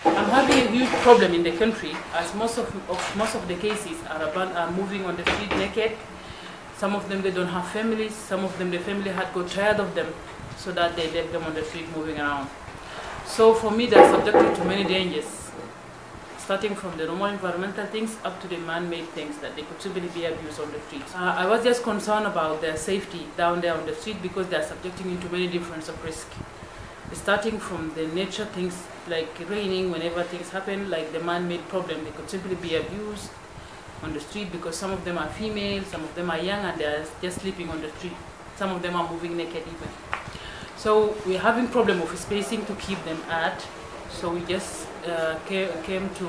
I'm having a huge problem in the country, as most of the cases are moving on the street naked. Some of them, they don't have families. Some of them, the family had got tired of them, so that they left them on the street moving around. So for me, they're subjected to many dangers, starting from the normal environmental things up to the man-made things that they could simply be abused on the streets. I was just concerned about their safety down there on the street, because they are subjecting into many different of risk. Starting from the nature things like raining, whenever things happen, like the man-made problem, they could simply be abused on the street, because some of them are female, some of them are young, and they're just sleeping on the street. Some of them are moving naked even. So we're having problem of spacing to keep them at. So we just came to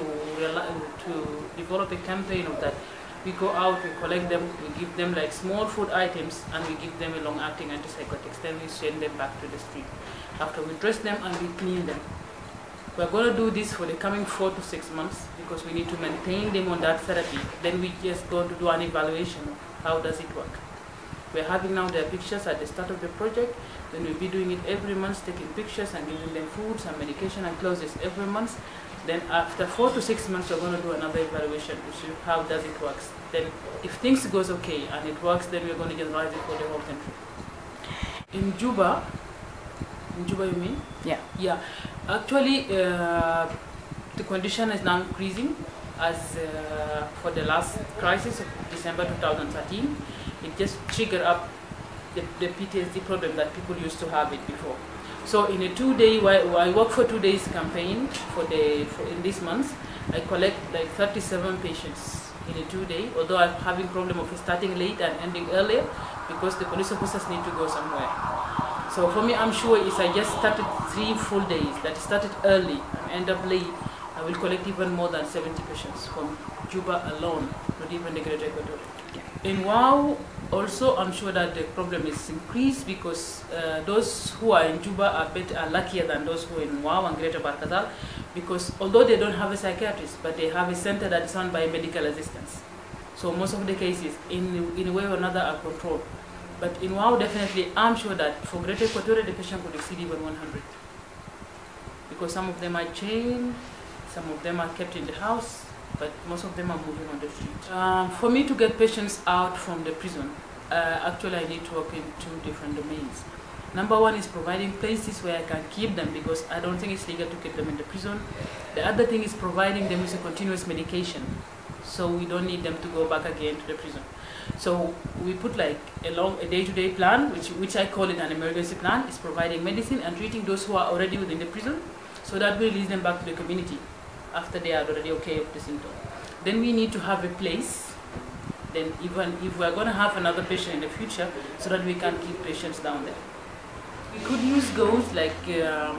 develop a campaign of that. We go out, we collect them, we give them like small food items, and we give them a long-acting antipsychotics. Then we send them back to the street. After we dress them and we clean them. We're going to do this for the coming 4 to 6 months, because we need to maintain them on that therapy. Then we just going to do an evaluation of how does it work. We're having now their pictures at the start of the project. Then we'll be doing it every month, taking pictures and giving them food, some medication and clothes every month. Then after 4 to 6 months, we're going to do another evaluation to see how does it work. Then if things goes okay and it works, then we're going to generalize it for the whole country. In Juba, you mean? Yeah. Yeah. Actually, the condition is now increasing, as for the last crisis of December 2013, it just triggered up the PTSD problem that people used to have it before. So in a 2-day, I work for 2 days campaign in this month, I collect like 37 patients in a 2-day, although I'm having problem of starting late and ending earlier, because the police officers need to go somewhere. So for me, I'm sure if I just started 3 full days, that started early and end up late, I will collect even more than 70 patients from Juba alone, not even the Greater Equatorial. In WOW, also, I'm sure that the problem is increased, because those who are in Juba are luckier than those who are in WOW and Greater Barkazal, because although they don't have a psychiatrist, but they have a center that is run by medical assistants. So most of the cases, in a way or another, are controlled. But in WOW, definitely, I'm sure that for Greater Equatorial, the patient could exceed even 100. Because some of them are chained, some of them are kept in the house, but most of them are moving on the street. For me to get patients out from the prison, actually I need to work in 2 different domains. Number one is providing places where I can keep them, because I don't think it's legal to keep them in the prison. The other thing is providing them with a continuous medication, so we don't need them to go back again to the prison. So we put like a day-to-day plan, which I call it an emergency plan. It's providing medicine and treating those who are already within the prison, so that we release them back to the community after they are already okay with the symptom. Then we need to have a place, then even if we're going to have another patient in the future, so that we can keep patients down there. We could use goals like, the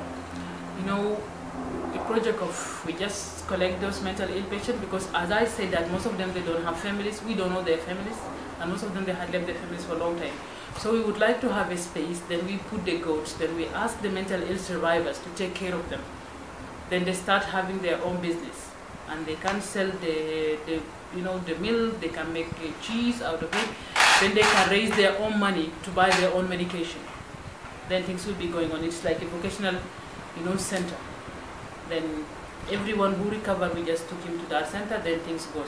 project of, we just collect those mental ill patients, because as I said that most of them, they don't have families, we don't know their families, and most of them, they had left their families for a long time. So we would like to have a space, then we put the goats, then we ask the mental ill survivors to take care of them. Then they start having their own business, and they can sell the milk, they can make cheese out of it, then they can raise their own money to buy their own medication. Then things will be going on. It's like a vocational, center. Then everyone who recovered, we just took him to that center, then things go.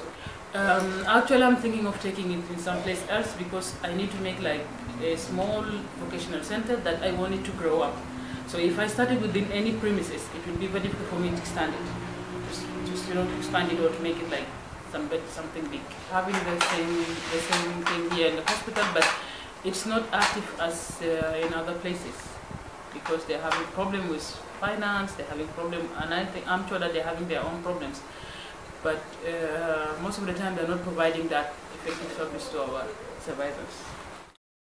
Actually, I'm thinking of taking it in someplace else, because I need to make like a small vocational center that I want it to grow up. So if I started within any premises, it will be very difficult for me to expand it. Just to expand it or to make it like something big. Having the same thing here in the hospital, but it's not active as in other places, because they're having problem with finance, they're having problem, and I'm sure that they're having their own problems. But most of the time, they're not providing that effective service to our survivors.